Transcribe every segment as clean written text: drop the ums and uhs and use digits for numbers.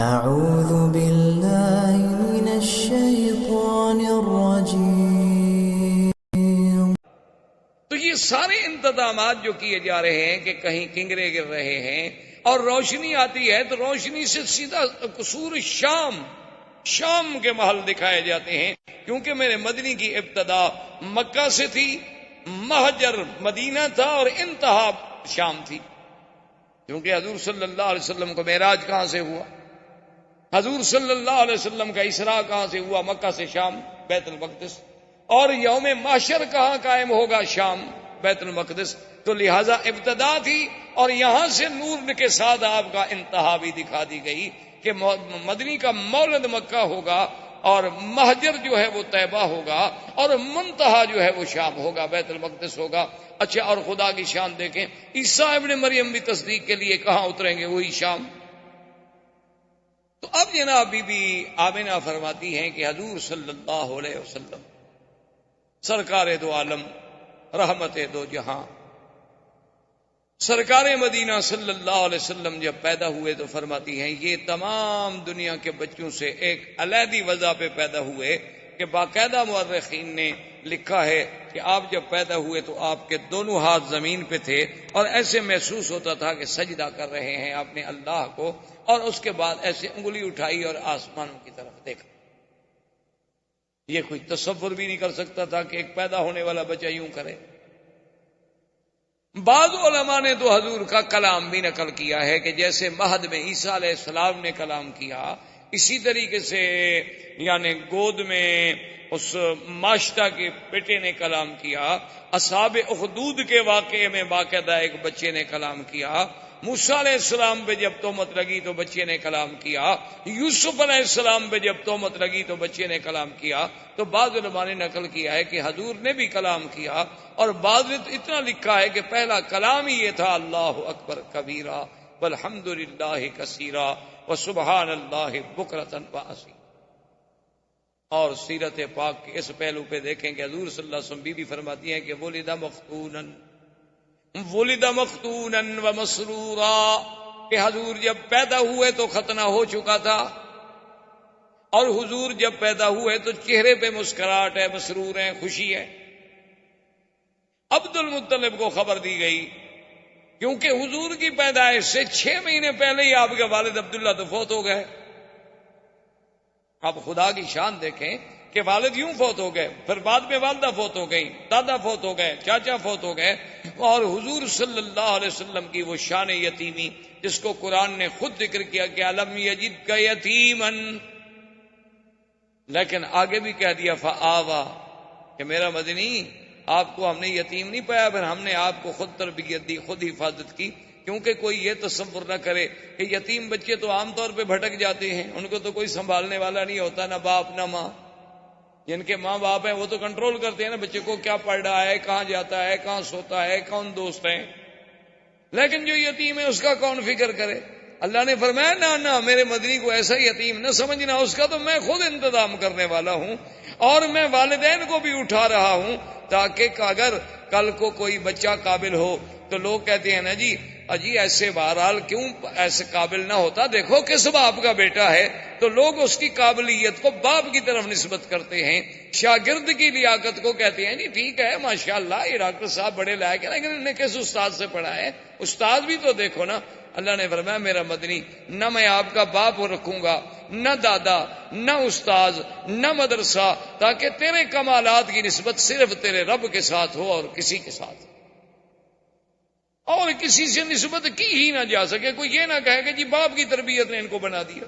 أعوذ بالله من الشيطان الرجيم۔ تو یہ سارے انتظامات جو کیے جا رہے ہیں کہ کہیں کنگرے گر رہے ہیں اور روشنی آتی ہے تو روشنی سے سیدھا قصور شام کے محل دکھائے جاتے ہیں، کیونکہ میرے مدنی کی ابتدا مکہ سے تھی، مہجر مدینہ تھا اور انتہا شام تھی، کیونکہ حضور صلی اللہ علیہ وسلم کو معراج کہاں سے ہوا، حضور صلی اللہ علیہ وسلم کا اسراء کہاں سے ہوا، مکہ سے شام بیت المقدس، اور یوم محشر کہاں قائم ہوگا، شام بیت المقدس، تو لہذا ابتدا تھی اور یہاں سے نور کے ساتھ آپ کا انتہا بھی دکھا دی گئی کہ مدنی کا مولد مکہ ہوگا اور مہجر جو ہے وہ طیبہ ہوگا اور منتہا جو ہے وہ شام ہوگا، بیت المقدس ہوگا۔ اچھا، اور خدا کی شان دیکھیں، عیسیٰ ابن مریم بھی تصدیق کے لیے کہاں اتریں گے، وہی شام۔ تو اب جناب بی بی آمنہ فرماتی ہیں کہ حضور صلی اللہ علیہ وسلم سرکار دو عالم، رحمت دو جہاں، سرکار مدینہ صلی اللہ علیہ وسلم جب پیدا ہوئے تو فرماتی ہیں یہ تمام دنیا کے بچوں سے ایک علیحدی وضع پہ پیدا ہوئے کہ باقاعدہ مورخین نے لکھا ہے کہ آپ جب پیدا ہوئے تو آپ کے دونوں ہاتھ زمین پہ تھے اور ایسے محسوس ہوتا تھا کہ سجدہ کر رہے ہیں اپنے اللہ کو، اور اس کے بعد ایسے انگلی اٹھائی اور آسمانوں کی طرف دیکھا۔ یہ کوئی تصور بھی نہیں کر سکتا تھا کہ ایک پیدا ہونے والا بچہ یوں کرے۔ بعض علماء نے تو حضور کا کلام بھی نقل کیا ہے کہ جیسے مہد میں عیسیٰ علیہ السلام نے کلام کیا، اسی طریقے سے یعنی گود میں اس ماشتہ کے بیٹے نے کلام کیا، اصحاب اخدود کے واقعے میں باقاعدہ ایک بچے نے کلام کیا، موسیٰ علیہ السلام پہ جب تہمت لگی تو بچے نے کلام کیا، یوسف علیہ السلام پہ جب تہمت لگی تو بچے نے کلام کیا۔ تو بعض علماء نے نقل کیا ہے کہ حضور نے بھی کلام کیا، اور بعض نے اتنا لکھا ہے کہ پہلا کلام ہی یہ تھا، اللہ اکبر کبیرہ والحمد للہ کثیرہ وسبحان اللہ بکرۃ واصیلا۔ اور سیرت پاک کے اس پہلو پہ دیکھیں کہ حضور صلی اللہ علیہ وسلم بی فرماتی ہیں کہ ولد مختونا ومسرورا، کہ حضور جب پیدا ہوئے تو ختنہ ہو چکا تھا، اور حضور جب پیدا ہوئے تو چہرے پہ مسکراہٹ ہے، مسرور ہیں، خوشی ہے۔ عبد المطلب کو خبر دی گئی کیونکہ حضور کی پیدائش سے 6 مہینے پہلے ہی آپ کے والد عبداللہ تو فوت ہو گئے۔ اب خدا کی شان دیکھیں کہ والد یوں فوت ہو گئے، پھر بعد میں والدہ فوت ہو گئی، دادا فوت ہو گئے، چاچا فوت ہو گئے، اور حضور صلی اللہ علیہ وسلم کی وہ شان یتیمی جس کو قرآن نے خود ذکر کیا کہ الم یجدک یتیما، لیکن آگے بھی کہہ دیا فآوا، کہ میرا مدنی آپ کو ہم نے یتیم نہیں پایا، پھر ہم نے آپ کو خود تربیت دی، خود حفاظت کی، کیونکہ کوئی یہ تصور نہ کرے کہ یتیم بچے تو عام طور پہ بھٹک جاتے ہیں، ان کو تو کوئی سنبھالنے والا نہیں ہوتا، نہ باپ نہ ماں۔ جن کے ماں باپ ہیں وہ تو کنٹرول کرتے ہیں نا بچے کو، کیا پڑھ رہا ہے، کہاں جاتا ہے، کہاں سوتا ہے، کون دوست ہیں، لیکن جو یتیم ہے اس کا کون فکر کرے؟ اللہ نے فرمایا نہ میرے مدنی کو ایسا یتیم نہ سمجھنا، اس کا تو میں خود انتظام کرنے والا ہوں، اور میں والدین کو بھی اٹھا رہا ہوں تاکہ اگر کل کو کوئی بچہ قابل ہو تو لوگ کہتے ہیں نا جی ایسے بہرحال کیوں ایسے قابل نہ ہوتا، دیکھو کس باپ کا بیٹا ہے، تو لوگ اس کی قابلیت کو باپ کی طرف نسبت کرتے ہیں، شاگرد کی لیاقت کو کہتے ہیں جی ٹھیک ہے ماشاءاللہ یہ ڈاکٹر صاحب بڑے لائق ہیں، لیکن انہوں نے کس استاد سے پڑھا ہے، استاد بھی تو دیکھو نا۔ اللہ نے فرمایا میرا مدنی نہ میں آپ کا باپ رکھوں گا، نہ دادا، نہ استاد، نہ مدرسہ، تاکہ تیرے کمالات کی نسبت صرف تیرے رب کے ساتھ ہو اور کسی کے ساتھ، اور کسی سے نسبت کی ہی نہ جا سکے، کوئی یہ نہ کہے کہ جی باپ کی تربیت نے ان کو بنا دیا۔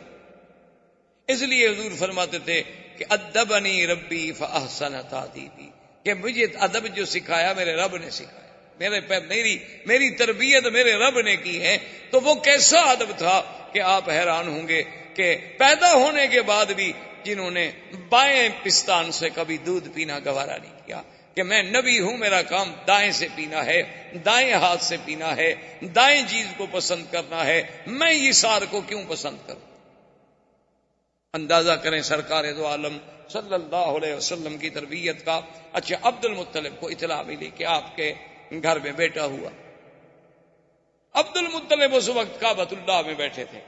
اس لیے حضور فرماتے تھے کہ ادبنی ربی فاحسن تادیبی، کہ مجھے ادب جو سکھایا میرے رب نے سکھایا، میری تربیت میرے رب نے کی ہے، تو وہ کیسا ادب تھا کہ آپ حیران ہوں گے کہ پیدا ہونے کے بعد بھی جنہوں نے بائیں پستان سے کبھی دودھ پینا گوارا نہیں کیا، کہ میں نبی ہوں، میرا کام دائیں سے پینا ہے، دائیں ہاتھ سے پینا ہے، دائیں چیز کو پسند کرنا ہے، میں یسار کو کیوں پسند کروں؟ اندازہ کریں سرکار دو عالم صلی اللہ علیہ وسلم کی تربیت کا۔ اچھا، عبد المطلب کو اطلاع ملی کہ آپ کے گھر میں بیٹا ہوا۔ عبد المطلب اس وقت کعبۃ اللہ میں بیٹھے تھے،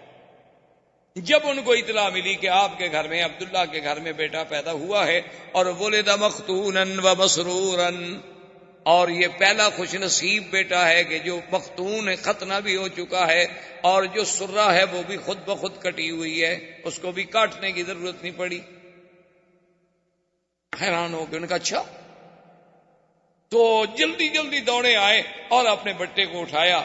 جب ان کو اطلاع ملی کہ آپ کے گھر میں عبداللہ کے گھر میں بیٹا پیدا ہوا ہے اور ولد مختونا و مسرورا، اور یہ پہلا خوش نصیب بیٹا ہے کہ جو مختون ہے، ختنہ بھی ہو چکا ہے، اور جو سرہ ہے وہ بھی خود بخود کٹی ہوئی ہے، اس کو بھی کاٹنے کی ضرورت نہیں پڑی۔ حیران ہو گئے، ان کا اچھا، تو جلدی جلدی دوڑے آئے اور اپنے بٹے کو اٹھایا،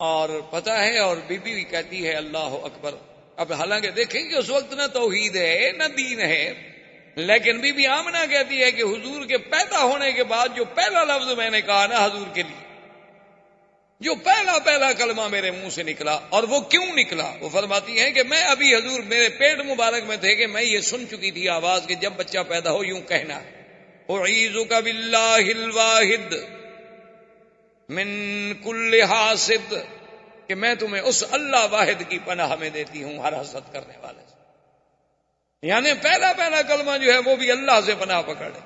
اور پتہ ہے، اور بی بی بھی کہتی ہے اللہ اکبر۔ اب حالانکہ دیکھیں کہ اس وقت نہ توحید ہے نہ دین ہے، لیکن بی بی آمنہ کہتی ہے کہ حضور کے پیدا ہونے کے بعد جو پہلا لفظ میں نے کہا نا حضور کے لیے، جو پہلا کلمہ میرے منہ سے نکلا، اور وہ کیوں نکلا، وہ فرماتی ہیں کہ میں ابھی حضور میرے پیٹ مبارک میں تھے کہ میں یہ سن چکی تھی آواز کہ جب بچہ پیدا ہو یوں کہنا، اعیذک باللہ الواحد من کل حاسد، کہ میں تمہیں اس اللہ واحد کی پناہ میں دیتی ہوں ہر حسد کرنے والے سے۔ یعنی پہلا کلمہ جو ہے وہ بھی اللہ سے پناہ پکڑے،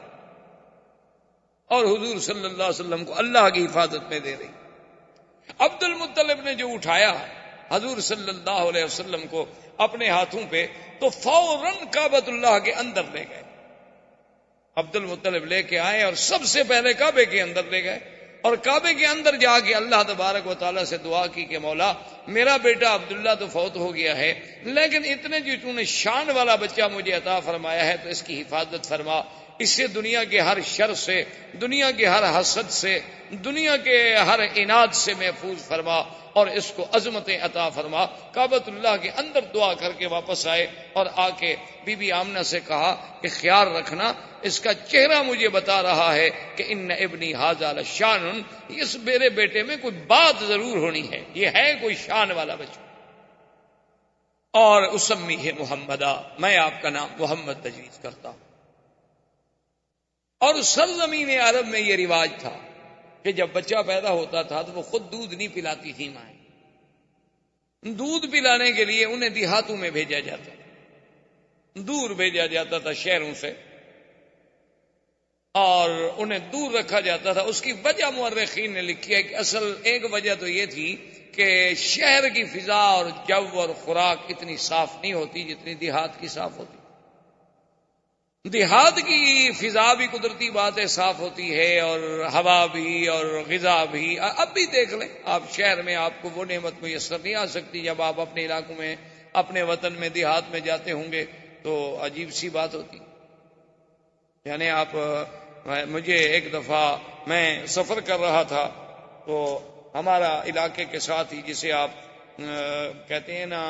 اور حضور صلی اللہ علیہ وسلم کو اللہ کی حفاظت میں دے رہی۔ عبد المطلب نے جو اٹھایا حضور صلی اللہ علیہ وسلم کو اپنے ہاتھوں پہ، تو فوراً کعبۃ اللہ کے اندر لے گئے۔ عبد المطلب لے کے آئے اور سب سے پہلے کعبے کے اندر لے گئے، اور کعبے کے اندر جا کے اللہ تبارک و تعالیٰ سے دعا کی کہ مولا میرا بیٹا عبداللہ تو فوت ہو گیا ہے، لیکن اتنے جو تو نے شان والا بچہ مجھے عطا فرمایا ہے تو اس کی حفاظت فرما، اس سے دنیا کے ہر شر سے، دنیا کے ہر حسد سے، دنیا کے ہر عناد سے محفوظ فرما، اور اس کو عظمتیں عطا فرما۔ کعبۃ اللہ کے اندر دعا کر کے واپس آئے، اور آ کے بی بی آمنہ سے کہا کہ خیال رکھنا، اس کا چہرہ مجھے بتا رہا ہے کہ ان ابنی ھذا لشان، اس میرے بیٹے میں کوئی بات ضرور ہونی ہے، یہ ہے کوئی شان والا بچہ۔ اور اسمیہ محمدہ، میں آپ کا نام محمد تجویز کرتا ہوں۔ اور سرزمین عرب میں یہ رواج تھا کہ جب بچہ پیدا ہوتا تھا تو وہ خود دودھ نہیں پلاتی تھی مائیں، دودھ پلانے کے لیے انہیں دیہاتوں میں بھیجا جاتا تھا، دور بھیجا جاتا تھا شہروں سے، اور انہیں دور رکھا جاتا تھا۔ اس کی وجہ مورخین نے لکھی ہے کہ اصل ایک وجہ تو یہ تھی کہ شہر کی فضا اور جو اور خوراک اتنی صاف نہیں ہوتی جتنی دیہات کی صاف ہوتی۔ دیہات کی فضا بھی قدرتی بات ہے صاف ہوتی ہے، اور ہوا بھی اور غذا بھی۔ اب بھی دیکھ لیں آپ، شہر میں آپ کو وہ نعمت میسر نہیں آ سکتی، جب آپ اپنے علاقوں میں، اپنے وطن میں، دیہات میں جاتے ہوں گے تو عجیب سی بات ہوتی۔ یعنی آپ، مجھے ایک دفعہ میں سفر کر رہا تھا تو ہمارا علاقے کے ساتھ ہی، جسے آپ کہتے ہیں نا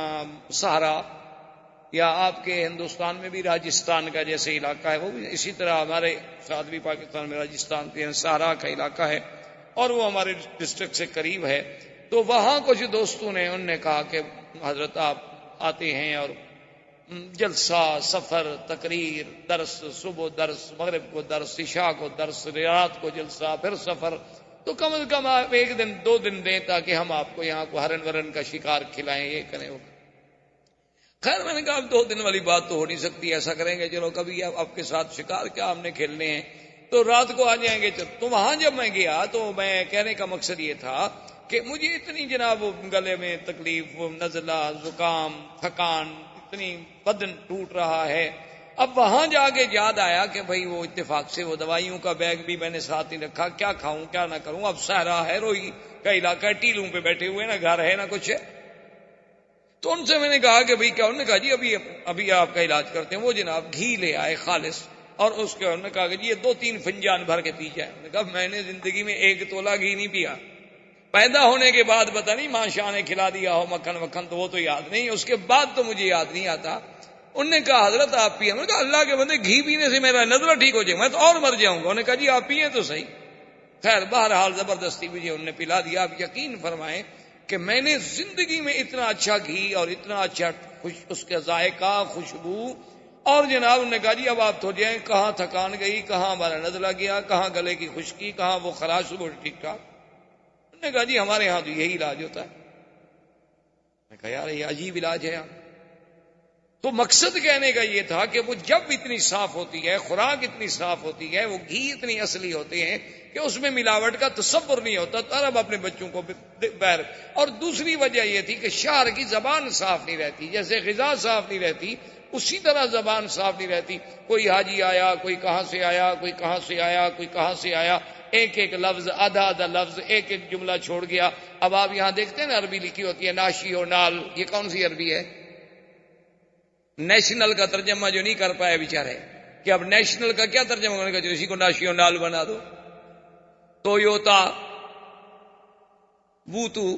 سہارا، یا آپ کے ہندوستان میں بھی راجستھان کا جیسے علاقہ ہے، وہ بھی اسی طرح ہمارے ساتھ بھی پاکستان میں راجستھان کے سہارا کا علاقہ ہے، اور وہ ہمارے ڈسٹرکٹ سے قریب ہے۔ تو وہاں کچھ دوستوں نے، انہوں نے کہا کہ حضرت آپ آتے ہیں اور جلسہ، سفر، تقریر، درس، صبح درس، مغرب کو درس، عشاء کو درس، رات کو جلسہ، پھر سفر، تو کم از کم آپ ایک دن 2 دن دیں تاکہ ہم آپ کو یہاں کو ہرن ورن کا شکار کھلائیں، یہ کریں وہ۔ خیر میں نے کہا اب 2 دن والی بات تو ہو نہیں سکتی، ایسا کریں گے چلو کبھی آپ کے ساتھ شکار کیا ہم نے کھیلنے ہیں، تو رات کو آ جائیں گے۔ تو وہاں جب میں گیا تو میں کہنے کا مقصد یہ تھا کہ مجھے اتنی جناب گلے میں تکلیف، نزلہ، زکام، تھکان، اتنی بدن ٹوٹ رہا ہے۔ اب وہاں جا کے یاد آیا کہ بھئی وہ اتفاق سے وہ دوائیوں کا بیگ بھی میں نے ساتھ نہیں رکھا، کیا کھاؤں کیا نہ کروں۔ اب صحرا ہے، روئی کا علاقہ ہے، ٹیلوں پہ بیٹھے ہوئے، نہ گھر ہے نہ کچھ ہے۔ تو ان سے میں نے کہا کہ بھئی کیا؟ انہوں نے کہا جی ابھی آپ کا علاج کرتے ہیں۔ وہ جناب گھی لے آئے خالص، اور اس کے انہوں نے کہا کہ جی یہ 2-3 فنجان بھر کے پی جائے۔ میں نے کہا میں نے زندگی میں 1 تولہ گھی نہیں پیا، پیدا ہونے کے بعد پتہ نہیں ماں شاہ نے کھلا دیا ہو مکھن وکھن تو وہ تو یاد نہیں، اس کے بعد تو مجھے یاد نہیں آتا۔ انہوں نے کہا حضرت آپ پیے؟ میں نے کہا اللہ کے بندے گھی پینے سے میرا نزلہ ٹھیک ہو جائے، میں تو اور مر جاؤں گا۔ انہوں نے کہا جی آپ پیئے تو صحیح۔ خیر بہرحال زبردستی مجھے انہوں نے پلا دیا۔ آپ یقین فرمائیں کہ میں نے زندگی میں اتنا اچھا گھی اور اتنا اچھا اس کا ذائقہ، خوشبو، اور جناب انہوں نے کہا جی اب آپ تو جائیں، کہاں تھکان گئی، کہاں ہمارا نزلہ گیا، کہاں گلے کی خشکی، کہاں وہ خراش، وہ ٹھیک ٹھاک۔ انہوں نے کہا جی ہمارے ہاں تو یہی علاج ہوتا ہے۔ میں کہا یار یہ عجیب علاج ہے۔ تو مقصد کہنے کا یہ تھا کہ وہ جب اتنی صاف ہوتی ہے، خوراک اتنی صاف ہوتی ہے، وہ گھی اتنی اصلی ہوتے ہیں کہ اس میں ملاوٹ کا تصور نہیں ہوتا، تو اب اپنے بچوں کو بہر۔ اور دوسری وجہ یہ تھی کہ شہر کی زبان صاف نہیں رہتی، جیسے غذا صاف نہیں رہتی اسی طرح زبان صاف نہیں رہتی۔ کوئی حاجی آیا، کوئی کہاں سے آیا، کوئی کہاں سے آیا، کوئی کہاں سے آیا، ایک ایک لفظ، آدھا آدھا لفظ، ایک ایک جملہ چھوڑ گیا۔ اب آپ یہاں دیکھتے ہیں نا عربی لکھی ہوتی ہے ناشی و نال، یہ کون سی عربی ہے؟ نیشنل کا ترجمہ جو نہیں کر پائے بیچارے، کہ اب نیشنل کا کیا ترجمہ کرنے کا، جو اسی کو ناشی و نال بنا دو، تویوتا، بوتو،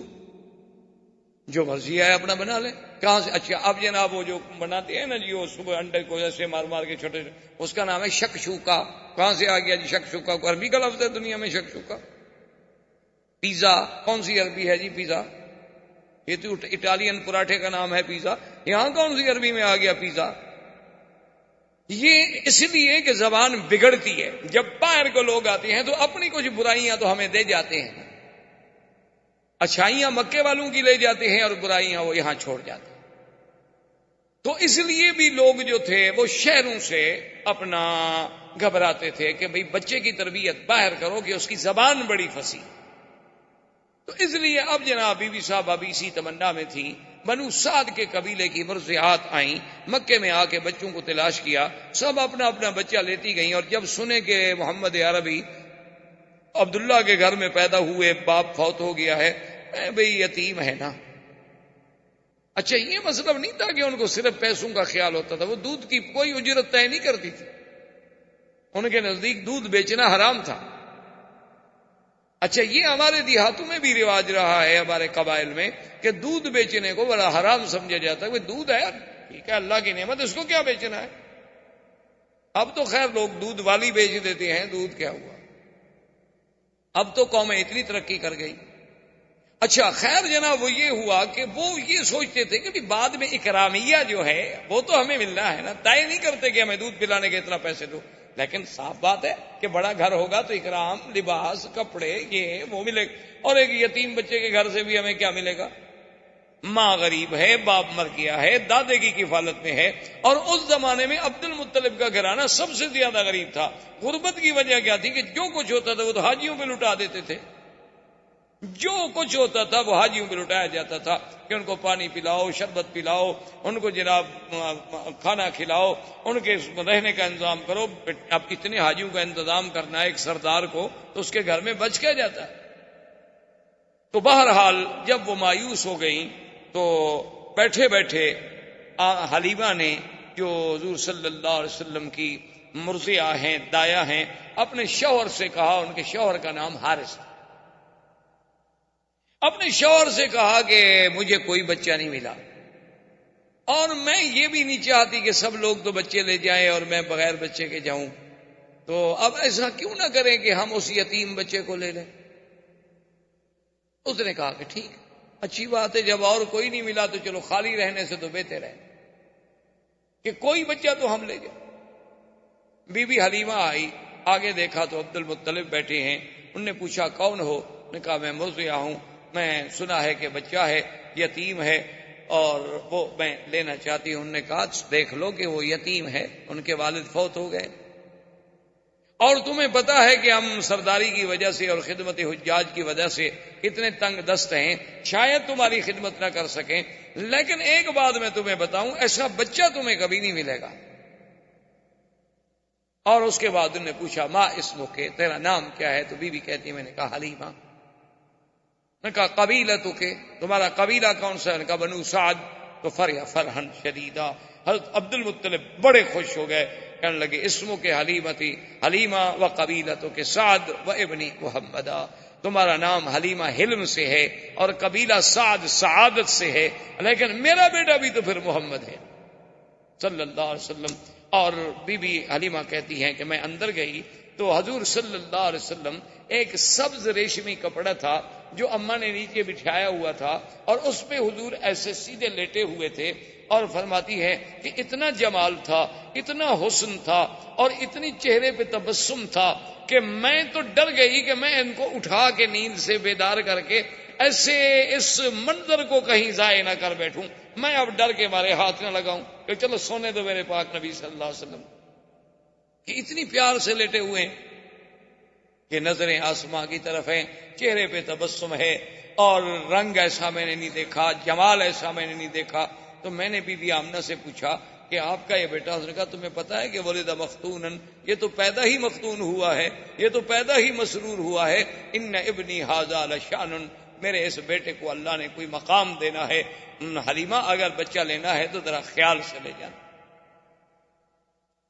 جو مرضی ہے اپنا بنا لیں، کہاں سے؟ اچھا اب جناب وہ جو بناتے ہیں نا جی، وہ صبح انڈے کو ایسے مار مار کے چھوٹے، اس کا نام ہے شکشوکا۔ کہاں سے آ گیا جی شکشوکا؟ کو عربی کا لفظ ہے دنیا میں شکشوکا۔ پیزا کون سی عربی ہے جی پیزا؟ یہ تو اٹالین پراٹھے کا نام ہے پیزا، یہاں کون سی عربی میں آ گیا پیزا؟ یہ اس لیے کہ زبان بگڑتی ہے، جب باہر کو لوگ آتے ہیں تو اپنی کچھ برائیاں تو ہمیں دے جاتے ہیں، اچھائیاں مکے والوں کی لے جاتے ہیں اور برائیاں وہ یہاں چھوڑ جاتے ہیں۔ تو اس لیے بھی لوگ جو تھے وہ شہروں سے اپنا گھبراتے تھے کہ بھئی بچے کی تربیت باہر کرو کہ اس کی زبان بڑی فصیح۔ تو اس لیے اب جناب بی بی صاحب ابھی اسی تمنا میں تھی، بنو سعد کے قبیلے کی مرضعات آئیں، مکے میں آ کے بچوں کو تلاش کیا، سب اپنا اپنا بچہ لیتی گئیں، اور جب سنے کہ محمد عربی عبداللہ کے گھر میں پیدا ہوئے، باپ فوت ہو گیا ہے، بھئی یتیم ہے نا۔ اچھا یہ مطلب نہیں تھا کہ ان کو صرف پیسوں کا خیال ہوتا تھا، وہ دودھ کی کوئی اجرت طے نہیں کرتی تھی، ان کے نزدیک دودھ بیچنا حرام تھا۔ اچھا یہ ہمارے دیہاتوں میں بھی رواج رہا ہے، ہمارے قبائل میں، کہ دودھ بیچنے کو بڑا حرام سمجھا جاتا ہے۔ وہ دودھ ہے ٹھیک ہے، اللہ کی نعمت، اس کو کیا بیچنا ہے؟ اب تو خیر لوگ دودھ والی بیچ دیتے ہیں، دودھ کیا ہوا، اب تو قومیں اتنی ترقی کر گئی۔ اچھا خیر جناب وہ یہ ہوا کہ وہ یہ سوچتے تھے کہ بعد میں اکرامیہ جو ہے وہ تو ہمیں ملنا ہے نا، طے نہیں کرتے کہ ہمیں دودھ پلانے کے اتنا پیسے دو، لیکن صاف بات ہے کہ بڑا گھر ہوگا تو اکرام، لباس، کپڑے، یہ وہ ملے گا، اور ایک یتیم بچے کے گھر سے بھی ہمیں کیا ملے گا؟ ماں غریب ہے، باپ مر گیا ہے، دادے کی کفالت میں ہے، اور اس زمانے میں عبد المطلب کا گھرانہ سب سے زیادہ غریب تھا۔ غربت کی وجہ کیا تھی کہ جو کچھ ہوتا تھا وہ تو حاجیوں پہ لٹا دیتے تھے، جو کچھ ہوتا تھا وہ حاجیوں پہ لٹایا جاتا تھا کہ ان کو پانی پلاؤ، شربت پلاؤ، ان کو جناب کھانا کھلاؤ، ان کے رہنے کا انتظام کرو۔ اب اتنے حاجیوں کا انتظام کرنا ہے ایک سردار کو، تو اس کے گھر میں بچ کیا جاتا ہے۔ تو بہرحال جب وہ مایوس ہو گئیں تو بیٹھے بیٹھے حلیمہ نے، جو حضور صلی اللہ علیہ وسلم کی مرضعہ ہیں، دایا ہیں، اپنے شوہر سے کہا، ان کے شوہر کا نام حارث، اپنے شوہر سے کہا کہ مجھے کوئی بچہ نہیں ملا، اور میں یہ بھی نہیں چاہتی کہ سب لوگ تو بچے لے جائیں اور میں بغیر بچے کے جاؤں، تو اب ایسا کیوں نہ کریں کہ ہم اس یتیم بچے کو لے لیں۔ اس نے کہا کہ ٹھیک اچھی بات ہے، جب اور کوئی نہیں ملا تو چلو خالی رہنے سے تو بہتر ہے کہ کوئی بچہ تو ہم لے جائیں۔ بی بی حلیمہ آئی، آگے دیکھا تو عبد المطلب بیٹھے ہیں، انہوں نے پوچھا کون ہو؟ نے کہا میں مرضعہ ہوں، میں سنا ہے کہ بچہ ہے، یتیم ہے، اور وہ میں لینا چاہتی ہوں۔ انہوں نے کہا دیکھ لو کہ وہ یتیم ہے، ان کے والد فوت ہو گئے، اور تمہیں پتا ہے کہ ہم سرداری کی وجہ سے اور خدمت حجاج کی وجہ سے اتنے تنگ دست ہیں، شاید تمہاری خدمت نہ کر سکیں، لیکن ایک بات میں تمہیں بتاؤں، ایسا بچہ تمہیں کبھی نہیں ملے گا۔ اور اس کے بعد انہوں نے پوچھا ما اسمک، تیرا نام کیا ہے؟ تو بی بی کہتی میں نے کہا حلیمہ۔ نے کہا قبیلتک، تمہارا قبیلہ کون سا ہے؟ نے کہا بنو سعد۔ تو فرحن شدیدہ، حضرت عبد المطلب بڑے خوش ہو گئے، کہنے لگے اسمک حلیمتی حلیمہ و قبیلتک سعد و ابنی محمدہ، تمہارا نام حلیمہ حلم سے ہے اور قبیلہ سعد سعادت سے ہے، لیکن میرا بیٹا بھی تو پھر محمد ہے صلی اللہ علیہ وسلم۔ اور بی بی حلیمہ کہتی ہیں کہ میں اندر گئی تو حضور صلی اللہ علیہ وسلم ایک سبز ریشمی کپڑا تھا جو اماں نے نیچے بچھایا ہوا تھا، اور اس پہ حضور ایسے سیدھے لیٹے ہوئے تھے، اور فرماتی ہے کہ اتنا جمال تھا، اتنا حسن تھا، اور اتنی چہرے پہ تبسم تھا کہ میں تو ڈر گئی کہ میں ان کو اٹھا کے نیند سے بیدار کر کے ایسے اس منظر کو کہیں ضائع نہ کر بیٹھوں۔ میں اب ڈر کے مارے ہاتھ نہ لگاؤں کہ چلو سونے دو میرے پاک نبی صلی اللہ علیہ وسلم، کہ اتنی پیار سے لیٹے ہوئے ہیں کہ نظریں آسماں کی طرف ہیں، چہرے پہ تبسم ہے، اور رنگ ایسا میں نے نہیں دیکھا، جمال ایسا میں نے نہیں دیکھا۔ تو میں نے بی بی آمنہ سے پوچھا کہ آپ کا یہ بیٹا، اس نے کہا تمہیں پتا ہے کہ ولد مختونن، یہ تو پیدا ہی مختون ہوا ہے، یہ تو پیدا ہی مسرور ہوا ہے۔ ان ابنی ھذا لشأن، میرے اس بیٹے کو اللہ نے کوئی مقام دینا ہے۔ حلیمہ اگر بچہ لینا ہے تو ذرا خیال سے لے جانا۔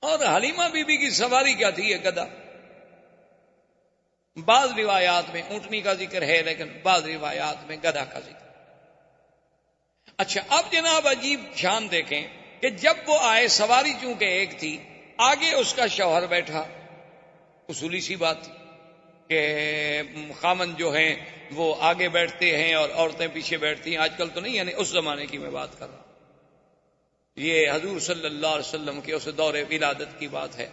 اور حلیمہ بی بی کی سواری کیا تھی؟ یہ گدھا۔ بعض روایات میں اونٹنی کا ذکر ہے، لیکن بعض روایات میں گدھا کا ذکر۔ اچھا، اب جناب عجیب شان دیکھیں کہ جب وہ آئے، سواری چونکہ ایک تھی، آگے اس کا شوہر بیٹھا، اصولی سی بات تھی کہ خامن جو ہیں وہ آگے بیٹھتے ہیں اور عورتیں پیچھے بیٹھتی ہیں۔ آج کل تو نہیں، یعنی اس زمانے کی میں بات کر رہا ہوں، یہ حضور صلی اللہ علیہ وسلم کے اس دور ولادت کی بات ہے۔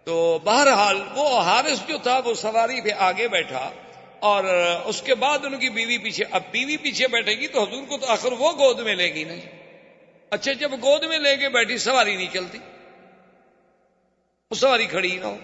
تو بہرحال وہ حارث جو تھا وہ سواری پہ آگے بیٹھا، اور اس کے بعد ان کی بیوی پیچھے۔ اب بیوی پیچھے بیٹھے گی تو حضور کو تو آخر وہ گود میں لے گی نا۔ اچھا، جب گود میں لے کے بیٹھی، سواری نہیں چلتی، وہ سواری کھڑی نہ ہو۔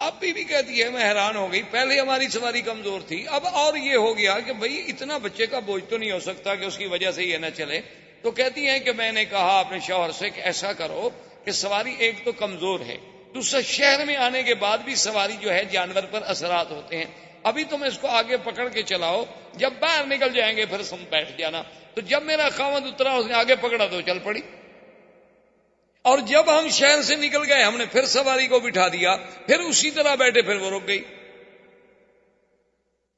اب بیوی کہتی ہے میں حیران ہو گئی، پہلے ہماری سواری کمزور تھی، اب اور یہ ہو گیا کہ بھئی اتنا بچے کا بوجھ تو نہیں ہو سکتا کہ اس کی وجہ سے یہ نہ چلے۔ تو کہتی ہیں کہ میں نے کہا اپنے شوہر سے کہ ایسا کرو کہ سواری ایک تو کمزور ہے، دوسرا شہر میں آنے کے بعد بھی سواری جو ہے جانور پر اثرات ہوتے ہیں، ابھی تم اس کو آگے پکڑ کے چلاؤ، جب باہر نکل جائیں گے پھر تم بیٹھ جانا۔ تو جب میرا خاوند اترا، اس نے آگے پکڑا تو چل پڑی، اور جب ہم شہر سے نکل گئے ہم نے پھر سواری کو بٹھا دیا، پھر اسی طرح بیٹھے، پھر وہ رک گئی۔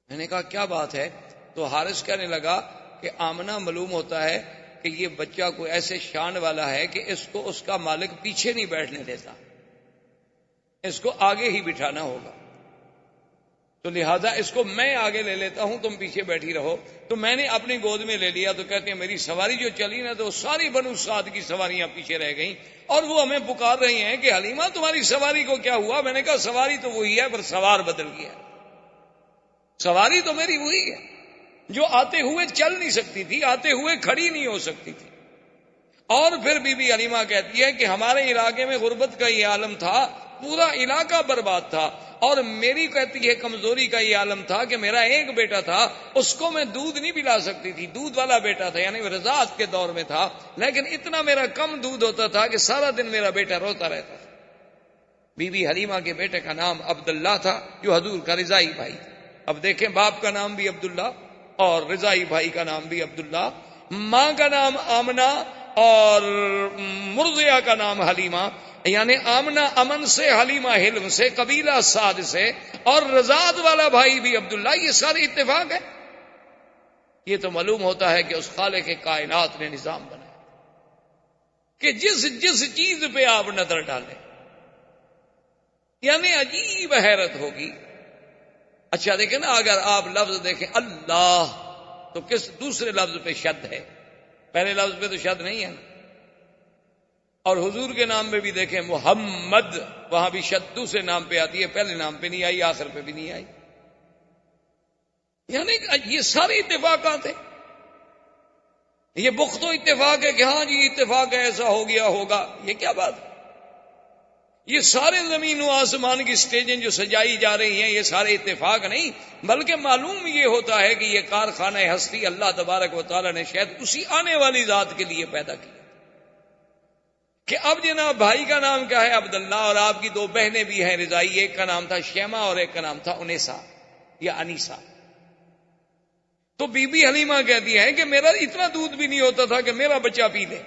میں نے کہا کیا بات ہے؟ تو حارث کہنے لگا کہ آمنہ معلوم ہوتا ہے کہ یہ بچہ کوئی ایسے شان والا ہے کہ اس کو اس کا مالک پیچھے نہیں بیٹھنے دیتا، اس کو آگے ہی بٹھانا ہوگا، تو لہذا اس کو میں آگے لے لیتا ہوں، تم پیچھے بیٹھی رہو۔ تو میں نے اپنی گود میں لے لیا۔ تو کہتے ہیں میری سواری جو چلی نا تو ساری بنو سعد کی سواریاں پیچھے رہ گئیں، اور وہ ہمیں پکار رہی ہیں کہ حلیمہ تمہاری سواری کو کیا ہوا؟ میں نے کہا سواری تو وہی ہے، پر سوار بدل گیا۔ سواری تو میری وہی ہے جو آتے ہوئے چل نہیں سکتی تھی، آتے ہوئے کھڑی نہیں ہو سکتی تھی۔ اور پھر بی بی حلیمہ کہتی ہے کہ ہمارے علاقے میں غربت کا یہ عالم تھا، پورا علاقہ برباد تھا، اور میری کہتی ہے کمزوری کا یہ عالم تھا کہ میرا ایک بیٹا تھا، اس کو میں دودھ نہیں پلا سکتی تھی، دودھ والا بیٹا تھا، یعنی رضاعت کے دور میں تھا، لیکن اتنا میرا کم دودھ ہوتا تھا کہ سارا دن میرا بیٹا روتا رہتا تھا۔ بی بی حلیمہ کے بیٹے کا نام عبداللہ تھا، جو حضور کا رضائی بھائی تھا۔ اب دیکھیں، باپ کا نام بھی عبداللہ اور رضائی بھائی کا نام بھی عبداللہ، ماں کا نام آمنہ اور مرضیہ کا نام حلیمہ، یعنی آمنہ امن سے، حلیمہ حلم سے، قبیلہ سعد سے، اور رضاعت والا بھائی بھی عبداللہ۔ یہ سارے اتفاق ہے۔ یہ تو معلوم ہوتا ہے کہ اس خالق کے کائنات نے نظام بنایا کہ جس جس چیز پہ آپ نظر ڈالیں، یعنی عجیب حیرت ہوگی۔ اچھا دیکھیں نا، اگر آپ لفظ دیکھیں اللہ تو کس دوسرے لفظ پہ شد ہے، پہلے لفظ پہ تو شد نہیں ہے نا۔ اور حضور کے نام پہ بھی دیکھیں محمد، وہاں بھی شد دوسرے نام پہ آتی ہے، پہلے نام پہ نہیں آئی، آخر پہ بھی نہیں آئی۔ یعنی یہ سارے اتفاقات ہیں۔ یہ بخت و اتفاق ہے کہ ہاں جی اتفاق ہے، ایسا ہو گیا ہوگا، یہ کیا بات ہے؟ یہ سارے زمین و آسمان کی سٹیجیں جو سجائی جا رہی ہیں، یہ سارے اتفاق نہیں، بلکہ معلوم یہ ہوتا ہے کہ یہ کارخانہ ہستی اللہ تبارک و تعالی نے شاید اسی آنے والی ذات کے لیے پیدا کیا کہ اب جناب بھائی کا نام کیا ہے؟ عبداللہ، اور آپ کی دو بہنیں بھی ہیں رضائی، ایک کا نام تھا شیمہ اور ایک کا نام تھا انیسا یا انیسا۔ تو بی بی حلیمہ کہتی ہے کہ میرا اتنا دودھ بھی نہیں ہوتا تھا کہ میرا بچہ پی لے،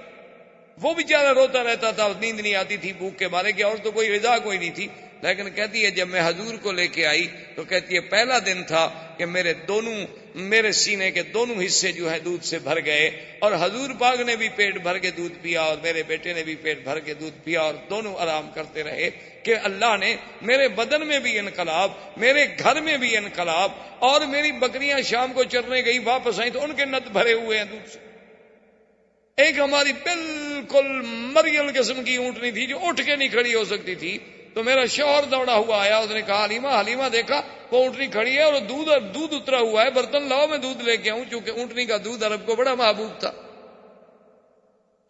وہ بیچارہ روتا رہتا تھا، نیند نہیں آتی تھی بھوک کے مارے، کہ اور تو کوئی رضا کوئی نہیں تھی۔ لیکن کہتی ہے جب میں حضور کو لے کے آئی تو کہتی ہے پہلا دن تھا کہ میرے سینے کے دونوں حصے جو ہے دودھ سے بھر گئے، اور حضور پاک نے بھی پیٹ بھر کے دودھ پیا اور میرے بیٹے نے بھی پیٹ بھر کے دودھ پیا، اور دونوں آرام کرتے رہے کہ اللہ نے میرے بدن میں بھی انقلاب، میرے گھر میں بھی انقلاب، اور میری بکریاں شام کو چرنے گئی، واپس آئیں تو ان کے نت بھرے ہوئے ہیں دودھ سے۔ ایک ہماری بالکل مریل قسم کی اونٹنی تھی جو اٹھ کے نہیں کھڑی ہو سکتی تھی، تو میرا شوہر دوڑا ہوا آیا، اس نے کہا حلیمہ دیکھا وہ اونٹنی کھڑی ہے اور دودھ اترا ہوا ہے، برتن لاؤ میں دودھ لے کے آؤں، چونکہ اونٹنی کا دودھ عرب کو بڑا محبوب تھا۔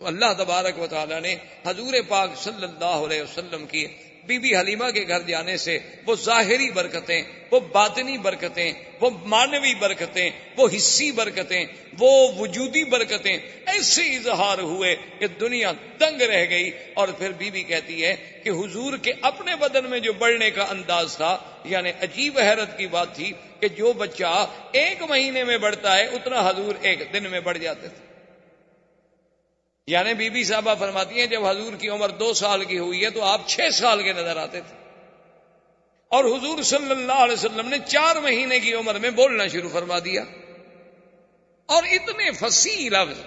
تو اللہ تبارک و تعالیٰ نے حضور پاک صلی اللہ علیہ وسلم کی بی بی حلیمہ کے گھر جانے سے وہ ظاہری برکتیں، وہ باطنی برکتیں، وہ معنوی برکتیں، وہ حصی برکتیں، وہ وجودی برکتیں ایسے اظہار ہوئے کہ دنیا دنگ رہ گئی۔ اور پھر بی بی کہتی ہے کہ حضور کے اپنے بدن میں جو بڑھنے کا انداز تھا، یعنی عجیب حیرت کی بات تھی کہ جو بچہ 1 مہینے میں بڑھتا ہے اتنا حضور 1 دن میں بڑھ جاتے تھے۔ یعنی بی بی صاحبہ فرماتی ہیں جب حضور کی عمر 2 سال کی ہوئی ہے تو آپ 6 سال کے نظر آتے تھے، اور حضور صلی اللہ علیہ وسلم نے 4 مہینے کی عمر میں بولنا شروع فرما دیا، اور اتنے فصیح لفظ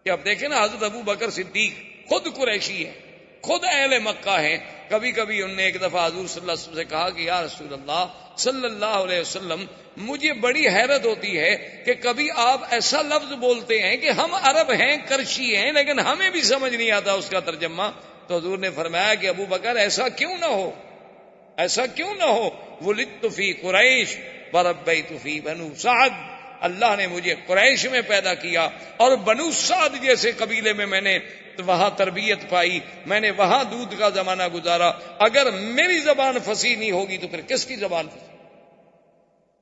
کہ اب دیکھیں نا، حضرت ابو بکر صدیق خود قریشی ہے، خود اہل مکہ ہیں۔ کبھی کبھی انہوں نے ایک دفعہ حضور صلی اللہ علیہ وسلم سے کہا کہ یا رسول اللہ صلی اللہ علیہ وسلم، مجھے بڑی حیرت ہوتی ہے کہ کبھی آپ ایسا لفظ بولتے ہیں کہ ہم عرب ہیں، کرشی ہیں، لیکن ہمیں بھی سمجھ نہیں آتا اس کا ترجمہ۔ تو حضور نے فرمایا کہ ابو بکر ایسا کیوں نہ ہو، ایسا کیوں نہ ہو، ولدت فی قریش وربیت فی بنو سعد، اللہ نے مجھے قریش میں پیدا کیا اور بنو سعد جیسے قبیلے میں میں نے وہاں تربیت پائی، میں نے وہاں دودھ کا زمانہ گزارا۔ اگر میری زبان فصیح نہیں ہوگی تو پھر کس کی زبان فصیح؟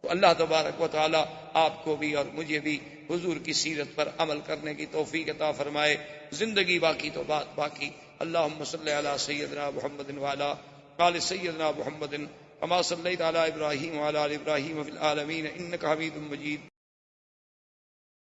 تو اللہ تبارک و تعالی آپ کو بھی اور مجھے بھی حضور کی سیرت پر عمل کرنے کی توفیق عطا فرمائے۔ زندگی باقی تو بات باقی۔ اللہم صلی علی سیدنا محمد وعلی آل سیدنا محمد کما صلیت علی ابراہیم وعلی آل ابراہیم فی العالمین انک حمید مجید۔